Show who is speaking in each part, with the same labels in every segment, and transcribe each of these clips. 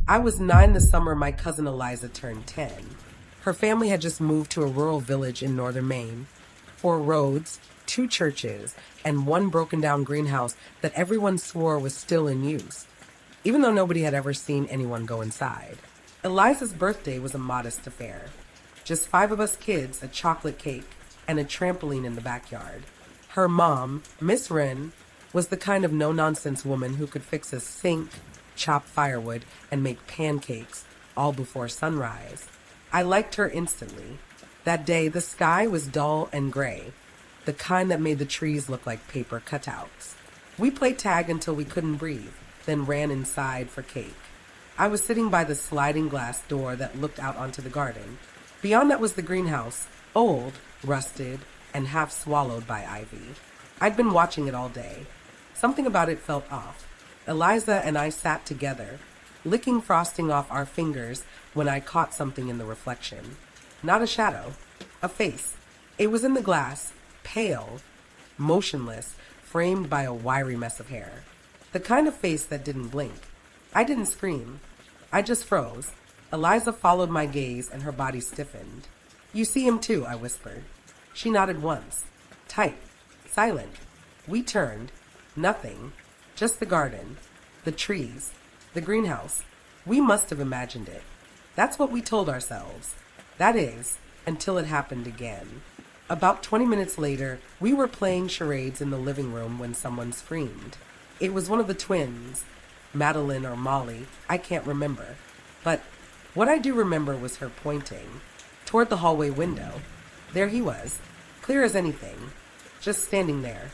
Speaker 1: I was 9 the summer my cousin Eliza turned 10. Her family had just moved to a rural village in northern Maine. 4 roads, 2 churches, and one broken down greenhouse that everyone swore was still in use, even though nobody had ever seen anyone go inside. Eliza's birthday was a modest affair. Just 5 of us kids, a chocolate cake, and a trampoline in the backyard. Her mom, Miss Wren, was the kind of no-nonsense woman who could fix a sink, chop firewood, and make pancakes all before sunrise. I liked her instantly. That day, the sky was dull and gray, the kind that made the trees look like paper cutouts. We played tag until we couldn't breathe, then ran inside for cake. I was sitting by the sliding glass door that looked out onto the garden. Beyond that was the greenhouse, old, rusted, and half swallowed by ivy. I'd been watching it all day. Something about it felt off. Eliza and I sat together, licking frosting off our fingers when I caught something in the reflection. Not a shadow, a face. It was in the glass, pale, motionless, framed by a wiry mess of hair. The kind of face that didn't blink. I didn't scream. I just froze. Eliza followed my gaze and her body stiffened. "You see him too," I whispered. She nodded once. Tight. Silent. We turned. Nothing. Just the garden. The trees. The greenhouse. We must have imagined it. That's what we told ourselves. That is, until it happened again. About 20 minutes later, we were playing charades in the living room when someone screamed. It was one of the twins, Madeline or Molly, I can't remember. But what I do remember was her pointing toward the hallway window. There he was, clear as anything, just standing there,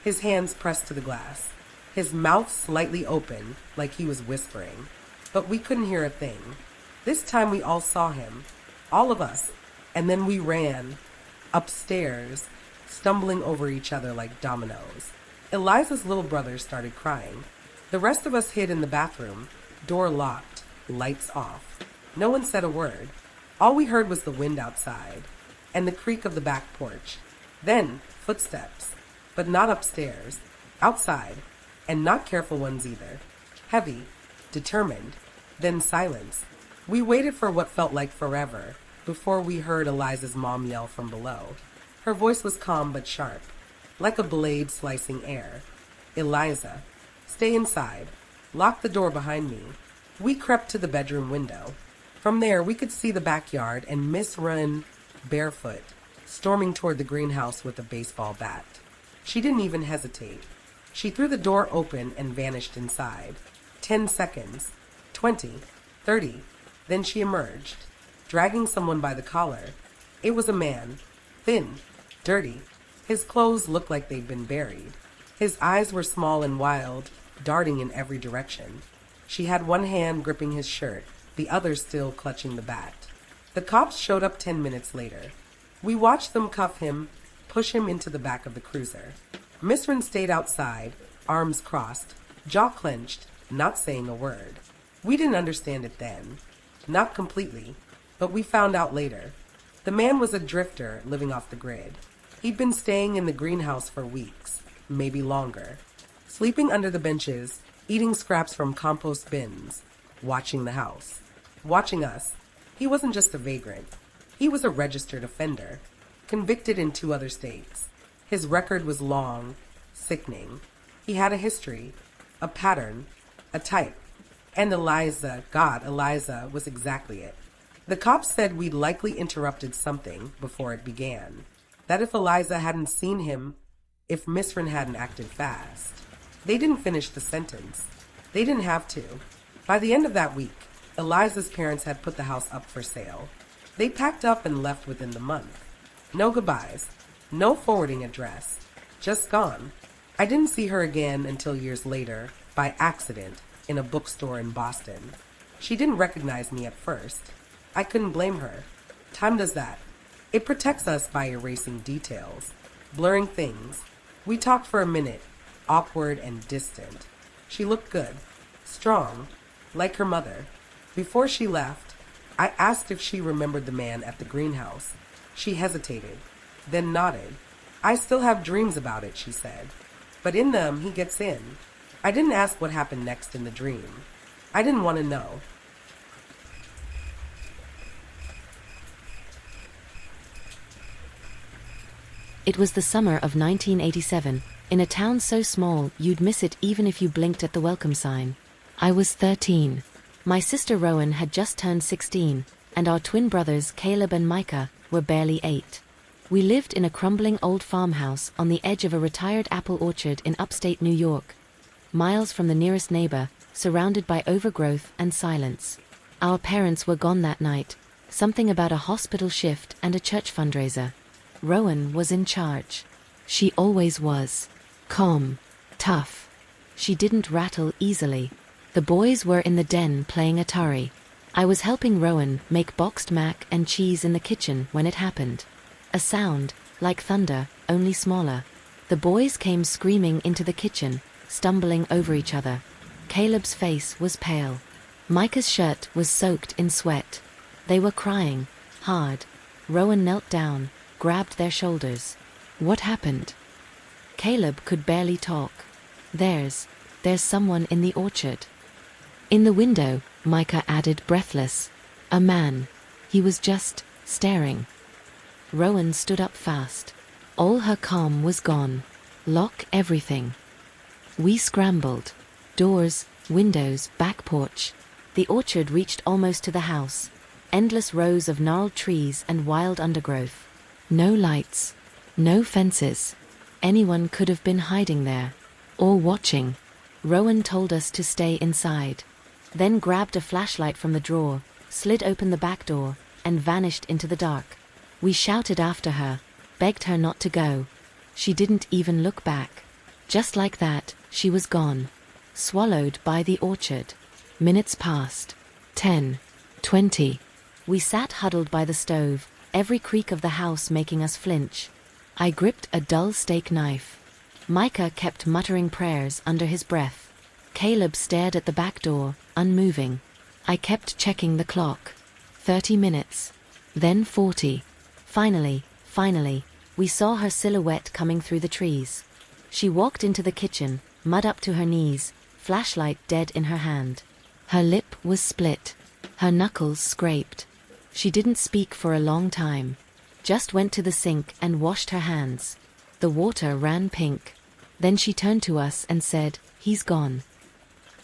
Speaker 1: his hands pressed to the glass, his mouth slightly open like he was whispering. But we couldn't hear a thing. This time we all saw him, all of us, and then we ran upstairs, stumbling over each other like dominoes. Eliza's little brother started crying. The rest of us hid in the bathroom, door locked, lights off. No one said a word. All we heard was the wind outside and the creak of the back porch. Then footsteps, but not upstairs, outside, and not careful ones either. Heavy, determined, then silence. We waited for what felt like forever before we heard Eliza's mom yell from below. Her voice was calm but sharp, like a blade slicing air. "Eliza, stay inside. Lock the door behind me." We crept to the bedroom window. From there, we could see the backyard and Miss Wren, barefoot, storming toward the greenhouse with a baseball bat. She didn't even hesitate. She threw the door open and vanished inside. 10 seconds, 20, 30. Then she emerged, dragging someone by the collar. It was a man, thin, dirty. His clothes looked like they'd been buried. His eyes were small and wild, darting in every direction. She had one hand gripping his shirt, the other still clutching the bat. The cops showed up 10 minutes later. We watched them cuff him, push him into the back of the cruiser. Miss Wren stayed outside, arms crossed, jaw clenched, not saying a word. We didn't understand it then. Not completely, but we found out later. The man was a drifter living off the grid. He'd been staying in the greenhouse for weeks, maybe longer, sleeping under the benches, eating scraps from compost bins, watching the house, watching us. He wasn't just a vagrant. He was a registered offender, convicted in 2 other states. His record was long, sickening. He had a history, a pattern, a type. And Eliza, God, Eliza was exactly it. The cops said we'd likely interrupted something before it began. That if Eliza hadn't seen him, if Miss Wren hadn't acted fast. They didn't finish the sentence. They didn't have to. By the end of that week, Eliza's parents had put the house up for sale. They packed up and left within the month. No goodbyes, no forwarding address, just gone. I didn't see her again until years later, by accident, in a bookstore in Boston. She didn't recognize me at first. I couldn't blame her. Time does that. It protects us by erasing details, blurring things. We talked for a minute, awkward and distant. She looked good, strong, like her mother. Before she left, I asked if she remembered the man at the greenhouse. She hesitated, then nodded. "I still have dreams about it," she said. "But in them, he gets in." I didn't ask what happened next in the dream. I didn't want to know.
Speaker 2: It was the summer of 1987, in a town so small you'd miss it even if you blinked at the welcome sign. I was 13. My sister Rowan had just turned 16, and our twin brothers Caleb and Micah were barely 8. We lived in a crumbling old farmhouse on the edge of a retired apple orchard in upstate New York, miles from the nearest neighbor, surrounded by overgrowth and silence. Our parents were gone that night, something about a hospital shift and a church fundraiser. Rowan was in charge. She always was. Calm. Tough. She didn't rattle easily. The boys were in the den playing Atari. I was helping Rowan make boxed mac and cheese in the kitchen when it happened. A sound, like thunder, only smaller. The boys came screaming into the kitchen, stumbling over each other. Caleb's face was pale. Micah's shirt was soaked in sweat. They were crying, hard. Rowan knelt down, grabbed their shoulders. What happened? Caleb could barely talk. There's someone in the orchard. In the window, Micah added, breathless. A man. He was just staring. Rowan stood up fast. All her calm was gone. Lock everything. We scrambled. Doors, windows, back porch. The orchard reached almost to the house. Endless rows of gnarled trees and wild undergrowth. No lights. No fences. Anyone could have been hiding there. Or watching. Rowan told us to stay inside. Then grabbed a flashlight from the drawer, slid open the back door, and vanished into the dark. We shouted after her, begged her not to go. She didn't even look back. Just like that, she was gone. Swallowed by the orchard. Minutes passed. 10. 20. We sat huddled by the stove, every creak of the house making us flinch. I gripped a dull steak knife. Micah kept muttering prayers under his breath. Caleb stared at the back door, unmoving. I kept checking the clock. 30 minutes. Then 40. Finally, we saw her silhouette coming through the trees. She walked into the kitchen, mud up to her knees, flashlight dead in her hand. Her lip was split. Her knuckles scraped. She didn't speak for a long time. Just went to the sink and washed her hands. The water ran pink. Then she turned to us and said, "He's gone."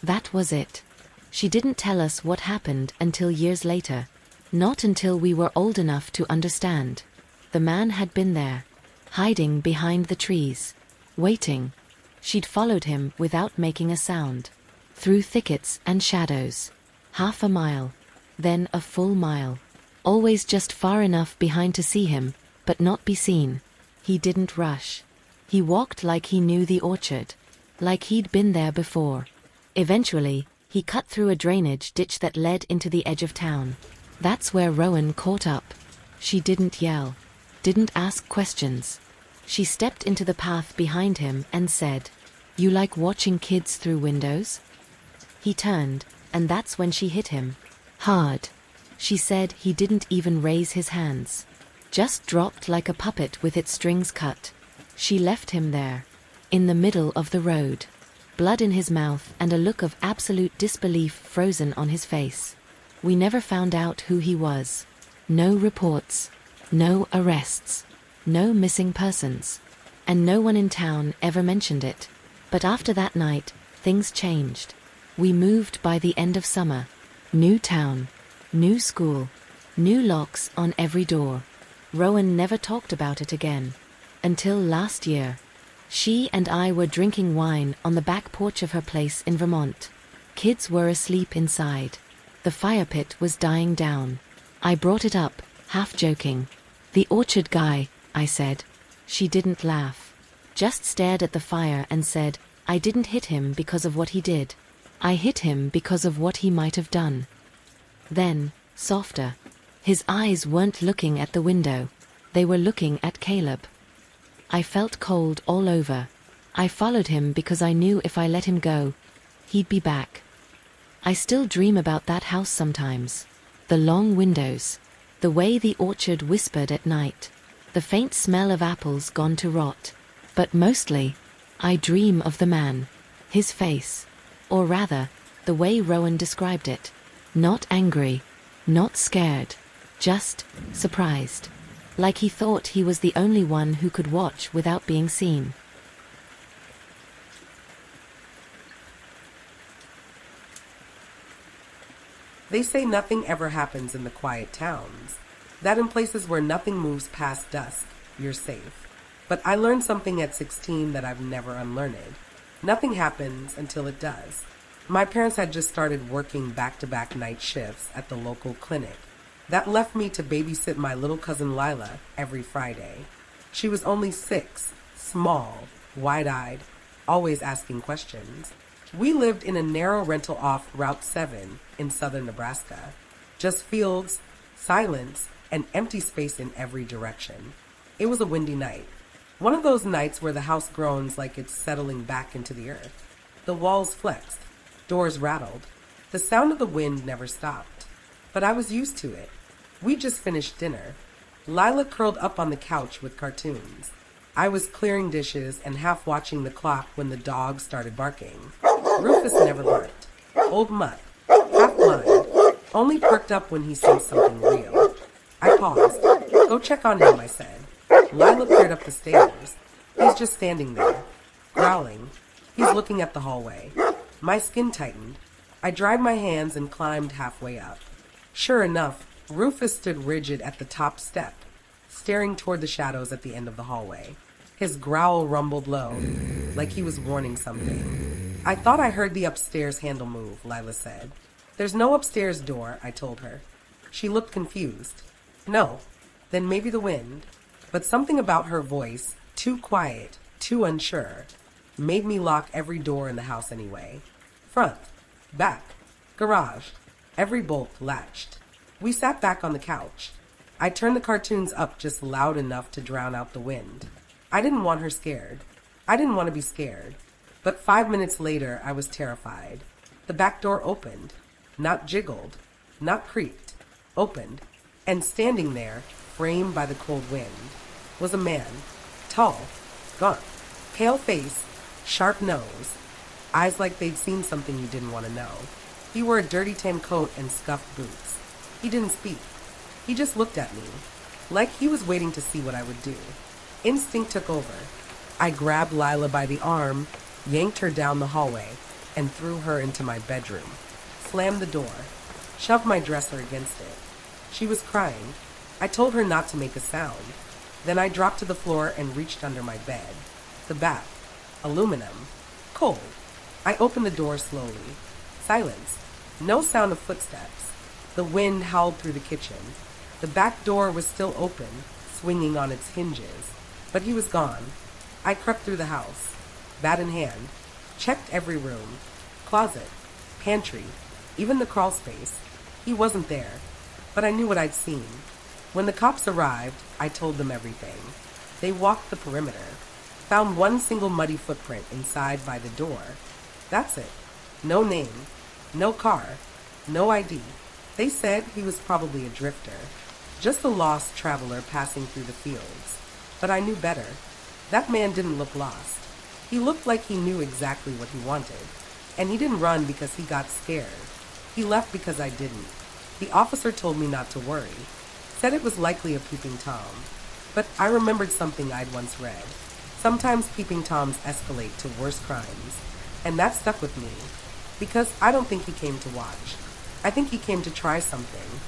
Speaker 2: That was it. She didn't tell us what happened until years later. Not until we were old enough to understand. The man had been there, hiding behind the trees, waiting. She'd followed him without making a sound. Through thickets and shadows. Half a mile. Then a full mile. Always just far enough behind to see him, but not be seen. He didn't rush. He walked like he knew the orchard. Like he'd been there before. Eventually, he cut through a drainage ditch that led into the edge of town. That's where Rowan caught up. She didn't yell. Didn't ask questions. She stepped into the path behind him and said, "You like watching kids through windows?" He turned, and that's when she hit him. Hard. She said he didn't even raise his hands. Just dropped like a puppet with its strings cut. She left him there. In the middle of the road. Blood in his mouth and a look of absolute disbelief frozen on his face. We never found out who he was. No reports. No arrests. No missing persons. And no one in town ever mentioned it. But after that night, things changed. We moved by the end of summer. New town. New school. New locks on every door. Rowan never talked about it again. Until last year. She and I were drinking wine on the back porch of her place in Vermont. Kids were asleep inside. The fire pit was dying down. I brought it up, half joking. "The orchard guy," I said. She didn't laugh. Just stared at the fire and said, "I didn't hit him because of what he did. I hit him because of what he might have done." Then, softer. His eyes weren't looking at the window. They were looking at Caleb. I felt cold all over. I followed him because I knew if I let him go, he'd be back. I still dream about that house sometimes. The long windows. The way the orchard whispered at night. The faint smell of apples gone to rot. But mostly, I dream of the man. His face. Or rather, the way Rowan described it. Not angry. Not scared. Just surprised. like he thought he was the only one who could watch without being seen.
Speaker 1: They say nothing ever happens in the quiet towns. That in places where nothing moves past dusk, you're safe. But I learned something at 16 that I've never unlearned. Nothing happens until it does. My parents had just started working back-to-back night shifts at the local clinic. That left me to babysit my little cousin Lila every Friday. She was only 6, small, wide-eyed, always asking questions. We lived in a narrow rental off Route 7 in southern Nebraska. Just fields, silence, and empty space in every direction. It was a windy night. One of those nights where the house groans like it's settling back into the earth. The walls flexed, doors rattled. The sound of the wind never stopped. But I was used to it. We just finished dinner. Lila curled up on the couch with cartoons. I was clearing dishes and half watching the clock when the dog started barking. Rufus never barked. Old Mutt, half blind, only perked up when he sensed something real. I paused. Go check on him, I said. Lila peered up the stairs. He's just standing there, growling. He's looking at the hallway. My skin tightened. I dried my hands and climbed halfway up. Sure enough, Rufus stood rigid at the top step, staring toward the shadows at the end of the hallway. His growl rumbled low, like he was warning something. I thought I heard the upstairs handle move, Lila said. There's no upstairs door, I told her. She looked confused. No, then maybe the wind. But something about her voice, too quiet, too unsure, made me lock every door in the house anyway. Front, back, garage, every bolt latched. We sat back on the couch. I turned the cartoons up just loud enough to drown out the wind. I didn't want her scared. I didn't want to be scared. But 5 minutes later, I was terrified. The back door opened. Not jiggled. Not creaked. Opened. And standing there, framed by the cold wind, was a man. Tall. Gaunt. Pale face. Sharp nose. Eyes like they'd seen something you didn't want to know. He wore a dirty tan coat and scuffed boots. He didn't speak. He just looked at me, like he was waiting to see what I would do. Instinct took over. I grabbed Lila by the arm, yanked her down the hallway, and threw her into my bedroom. Slammed the door, shoved my dresser against it. She was crying. I told her not to make a sound. Then I dropped to the floor and reached under my bed. The back. Aluminum. Cold. I opened the door slowly. Silence. No sound of footsteps. The wind howled through the kitchen. The back door was still open, swinging on its hinges. But he was gone. I crept through the house, bat in hand, checked every room, closet, pantry, even the crawl space. He wasn't there, but I knew what I'd seen. When the cops arrived, I told them everything. They walked the perimeter, found one single muddy footprint inside by the door. That's it. No name, no car, no ID. They said he was probably a drifter, just a lost traveler passing through the fields. But I knew better. That man didn't look lost. He looked like he knew exactly what he wanted. And he didn't run because he got scared. He left because I didn't. The officer told me not to worry. Said it was likely a peeping Tom. But I remembered something I'd once read. Sometimes peeping Toms escalate to worse crimes. And that stuck with me. Because I don't think he came to watch. I think he came to try something.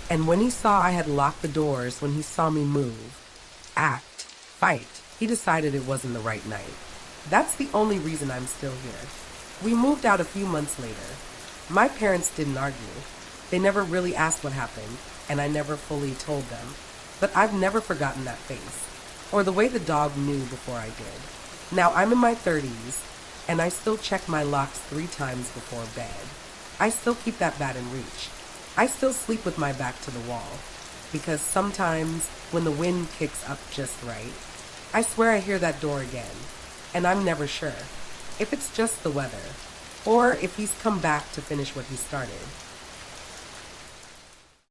Speaker 1: And when he saw I had locked the doors, when he saw me move, act, fight, he decided it wasn't the right night. That's the only reason I'm still here. We moved out a few months later. My parents didn't argue. They never really asked what happened, and I never fully told them. But I've never forgotten that face, or the way the dog knew before I did. Now I'm in my 30s, and I still check my locks 3 times before bed. I still keep that bat in reach. I still sleep with my back to the wall, because sometimes when the wind kicks up just right, I swear I hear that door again, and I'm never sure if it's just the weather, or if he's come back to finish what he started.